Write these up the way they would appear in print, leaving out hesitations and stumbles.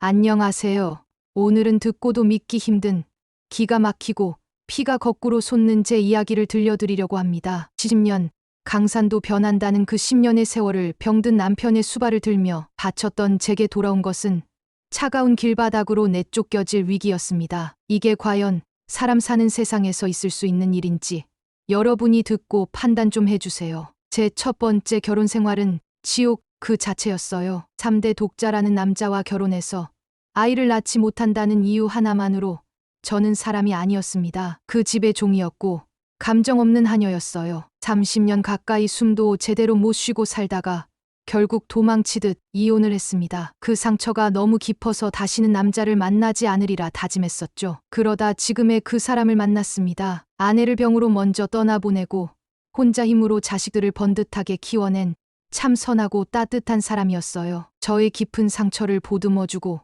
안녕하세요. 오늘은 듣고도 믿기 힘든 기가 막히고 피가 거꾸로 솟는 제 이야기를 들려드리려고 합니다. 10년, 강산도 변한다는 그 10년의 세월을 병든 남편의 수발을 들며 바쳤던 제게 돌아온 것은 차가운 길바닥으로 내쫓겨질 위기였습니다. 이게 과연 사람 사는 세상에서 있을 수 있는 일인지 여러분이 듣고 판단 좀 해주세요. 제 첫 번째 결혼 생활은 지옥 그 자체였어요. 3대 독자라는 남자와 결혼해서 아이를 낳지 못한다는 이유 하나만으로 저는 사람이 아니었습니다. 그 집의 종이었고 감정 없는 하녀였어요. 30년 가까이 숨도 제대로 못 쉬고 살다가 결국 도망치듯 이혼을 했습니다. 그 상처가 너무 깊어서 다시는 남자를 만나지 않으리라 다짐했었죠. 그러다 지금의 그 사람을 만났습니다. 아내를 병으로 먼저 떠나보내고 혼자 힘으로 자식들을 번듯하게 키워낸 참 선하고 따뜻한 사람이었어요. 저의 깊은 상처를 보듬어주고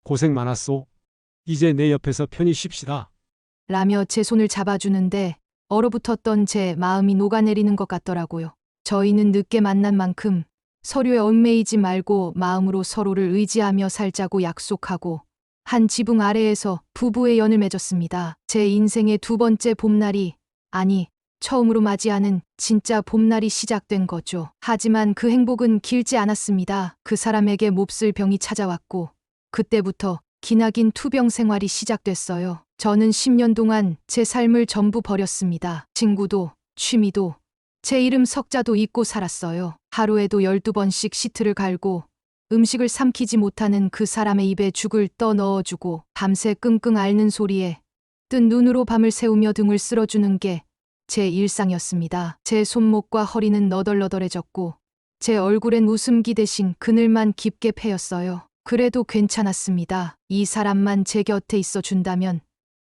고생 많았소. 이제 내 옆에서 편히 쉽시다. 라며 제 손을 잡아주는데 얼어붙었던 제 마음이 녹아내리는 것 같더라고요. 저희는 늦게 만난 만큼 서로에 얽매이지 말고 마음으로 서로를 의지하며 살자고 약속하고 한 지붕 아래에서 부부의 연을 맺었습니다. 제 인생의 두 번째 봄날이, 아니 처음으로 맞이하는 진짜 봄날이 시작된 거죠. 하지만 그 행복은 길지 않았습니다. 그 사람에게 몹쓸 병이 찾아왔고 그때부터 기나긴 투병 생활이 시작됐어요. 저는 10년 동안 제 삶을 전부 버렸습니다. 친구도, 취미도, 제 이름 석자도 잊고 살았어요. 하루에도 12번씩 시트를 갈고 음식을 삼키지 못하는 그 사람의 입에 죽을 떠 넣어주고 밤새 끙끙 앓는 소리에 뜬 눈으로 밤을 새우며 등을 쓸어주는 게 제 일상이었습니다. 제 손목과 허리는 너덜너덜해졌고 제 얼굴엔 웃음기 대신 그늘만 깊게 패였어요. 그래도 괜찮았습니다. 이 사람만 제 곁에 있어 준다면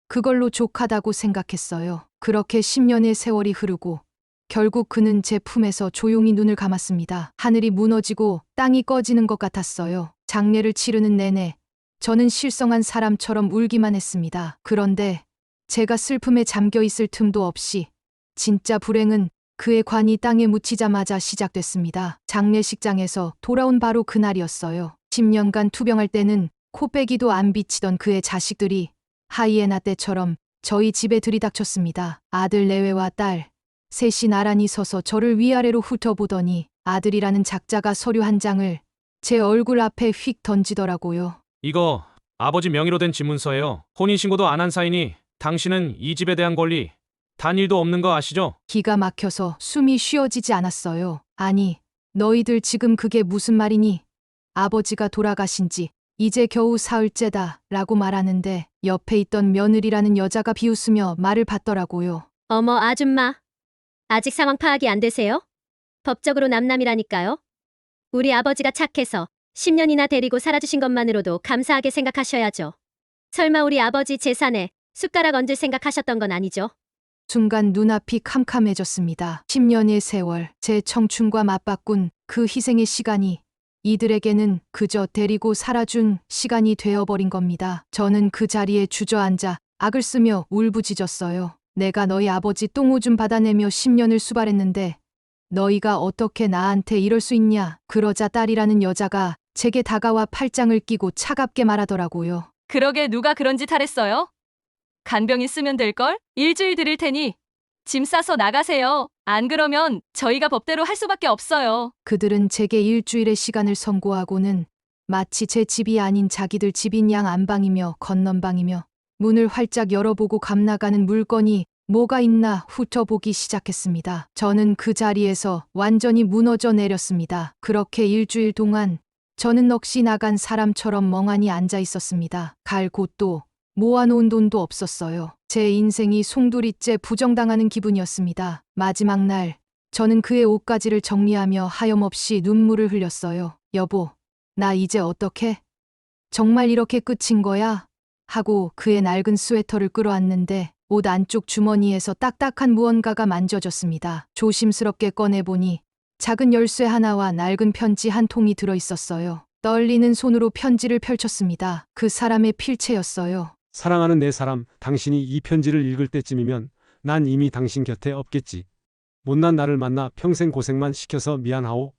그걸로 족하다고 생각했어요. 그렇게 10년의 세월이 흐르고 결국 그는 제 품에서 조용히 눈을 감았습니다. 하늘이 무너지고 땅이 꺼지는 것 같았어요. 장례를 치르는 내내 저는 실성한 사람처럼 울기만 했습니다. 그런데 제가 슬픔에 잠겨 있을 틈도 없이 진짜 불행은 그의 관이 땅에 묻히자마자 시작됐습니다. 장례식장에서 돌아온 바로 그날이었어요. 10년간 투병할 때는 코빼기도 안 비치던 그의 자식들이 하이에나 떼처럼 저희 집에 들이닥쳤습니다. 아들 내외와 딸, 셋이 나란히 서서 저를 위아래로 훑어보더니 아들이라는 작자가 서류 한 장을 제 얼굴 앞에 휙 던지더라고요. 이거 아버지 명의로 된 집문서예요. 혼인신고도 안 한 사이니 당신은 이 집에 대한 권리 단 일도 없는 거 아시죠? 기가 막혀서 숨이 쉬어지지 않았어요. 아니, 너희들 지금 그게 무슨 말이니? 아버지가 돌아가신 지 이제 겨우 사흘째다 라고 말하는데 옆에 있던 며느리라는 여자가 비웃으며 말을 받더라고요. 어머, 아줌마. 아직 상황 파악이 안 되세요? 법적으로 남남이라니까요. 우리 아버지가 착해서 10년이나 데리고 살아주신 것만으로도 감사하게 생각하셔야죠. 설마 우리 아버지 재산에 숟가락 얹을 생각하셨던 건 아니죠? 순간 눈앞이 캄캄해졌습니다. 10년의 세월, 제 청춘과 맞바꾼 그 희생의 시간이 이들에게는 그저 데리고 살아준 시간이 되어버린 겁니다. 저는 그 자리에 주저앉아 악을 쓰며 울부짖었어요. 내가 너희 아버지 똥오줌 받아내며 10년을 수발했는데 너희가 어떻게 나한테 이럴 수 있냐. 그러자 딸이라는 여자가 제게 다가와 팔짱을 끼고 차갑게 말하더라고요. 그러게 누가 그런 짓 하랬어요? 간병 있으면 될걸? 일주일 드릴 테니 짐 싸서 나가세요. 안 그러면 저희가 법대로 할 수밖에 없어요. 그들은 제게 일주일의 시간을 선고하고는 마치 제 집이 아닌 자기들 집인 양 안방이며 건넌방이며 문을 활짝 열어보고 감나가는 물건이 뭐가 있나 훑어보기 시작했습니다. 저는 그 자리에서 완전히 무너져 내렸습니다. 그렇게 일주일 동안 저는 넋이 나간 사람처럼 멍하니 앉아 있었습니다. 갈 곳도 모아놓은 돈도 없었어요. 제 인생이 송두리째 부정당하는 기분이었습니다. 마지막 날 저는 그의 옷가지를 정리하며 하염없이 눈물을 흘렸어요. 여보, 나 이제 어떡해? 정말 이렇게 끝인 거야? 하고 그의 낡은 스웨터를 끌어안는데 옷 안쪽 주머니에서 딱딱한 무언가가 만져졌습니다. 조심스럽게 꺼내보니 작은 열쇠 하나와 낡은 편지 한 통이 들어있었어요. 떨리는 손으로 편지를 펼쳤습니다. 그 사람의 필체였어요. 사랑하는 내 사람, 당신이 이 편지를 읽을 때쯤이면 난 이미 당신 곁에 없겠지. 못난 나를 만나 평생 고생만 시켜서 미안하오.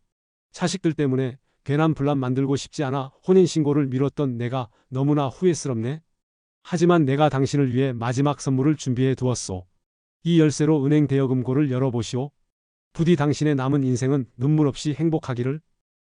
자식들 때문에 괜한 분란 만들고 싶지 않아 혼인신고를 미뤘던 내가 너무나 후회스럽네. 하지만 내가 당신을 위해 마지막 선물을 준비해 두었소. 이 열쇠로 은행 대여금고를 열어보시오. 부디 당신의 남은 인생은 눈물 없이 행복하기를.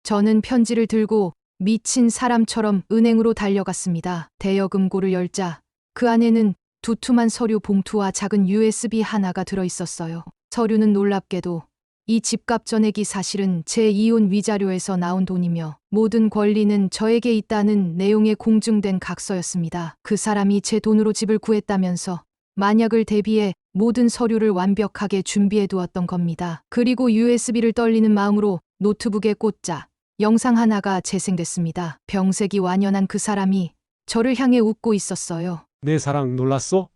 저는 편지를 들고 미친 사람처럼 은행으로 달려갔습니다. 대여금고를 열자 그 안에는 두툼한 서류 봉투와 작은 USB 하나가 들어 있었어요. 서류는 놀랍게도 이 집값 전액이 사실은 제 이혼 위자료에서 나온 돈이며 모든 권리는 저에게 있다는 내용의 공증된 각서였습니다. 그 사람이 제 돈으로 집을 구했다면서 만약을 대비해 모든 서류를 완벽하게 준비해 두었던 겁니다. 그리고 USB를 떨리는 마음으로 노트북에 꽂자 영상 하나가 재생됐습니다. 병색이 완연한 그 사람이 저를 향해 웃고 있었어요. 내 사랑 놀랐소?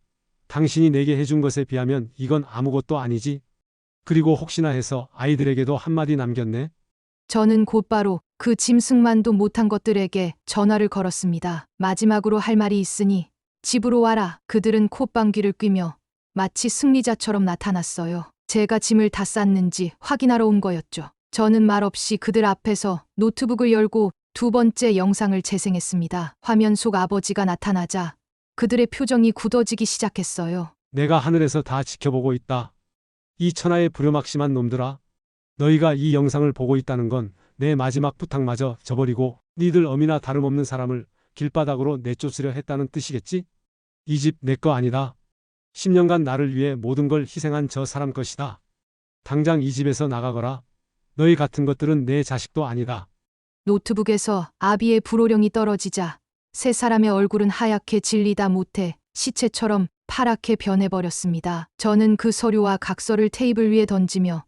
당신이 내게 해준 것에 비하면 이건 아무것도 아니지. 그리고 혹시나 해서 아이들에게도 한마디 남겼네. 저는 곧바로 그 짐승만도 못한 것들에게 전화를 걸었습니다. 마지막으로 할 말이 있으니 집으로 와라. 그들은 콧방귀를 뀌며 마치 승리자처럼 나타났어요. 제가 짐을 다 쌌는지 확인하러 온 거였죠. 저는 말없이 그들 앞에서 노트북을 열고 두 번째 영상을 재생했습니다. 화면 속 아버지가 나타나자 그들의 표정이 굳어지기 시작했어요. 내가 하늘에서 다 지켜보고 있다. 이 천하의 불효막심한 놈들아. 너희가 이 영상을 보고 있다는 건 내 마지막 부탁마저 저버리고 니들 어미나 다름없는 사람을 길바닥으로 내쫓으려 했다는 뜻이겠지? 이 집 내 거 아니다. 10년간 나를 위해 모든 걸 희생한 저 사람 것이다. 당장 이 집에서 나가거라. 너희 같은 것들은 내 자식도 아니다. 노트북에서 아비의 불호령이 떨어지자 세 사람의 얼굴은 하얗게 질리다 못해 시체처럼 파랗게 변해버렸습니다. 저는 그 서류와 각서를 테이블 위에 던지며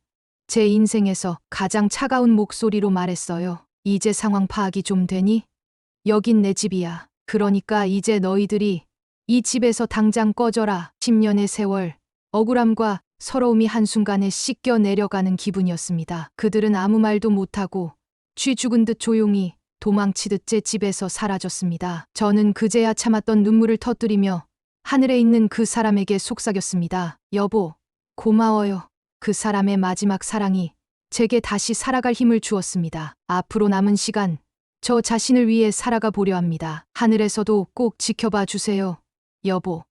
제 인생에서 가장 차가운 목소리로 말했어요. 이제 상황 파악이 좀 되니? 여긴 내 집이야. 그러니까 이제 너희들이 이 집에서 당장 꺼져라. 10년의 세월, 억울함과 서러움이 한순간에 씻겨 내려가는 기분이었습니다. 그들은 아무 말도 못하고 쥐 죽은 듯 조용히 도망치듯 제 집에서 사라졌습니다. 저는 그제야 참았던 눈물을 터뜨리며 하늘에 있는 그 사람에게 속삭였습니다. 여보, 고마워요. 그 사람의 마지막 사랑이 제게 다시 살아갈 힘을 주었습니다. 앞으로 남은 시간, 저 자신을 위해 살아가 보려 합니다. 하늘에서도 꼭 지켜봐 주세요. 여보.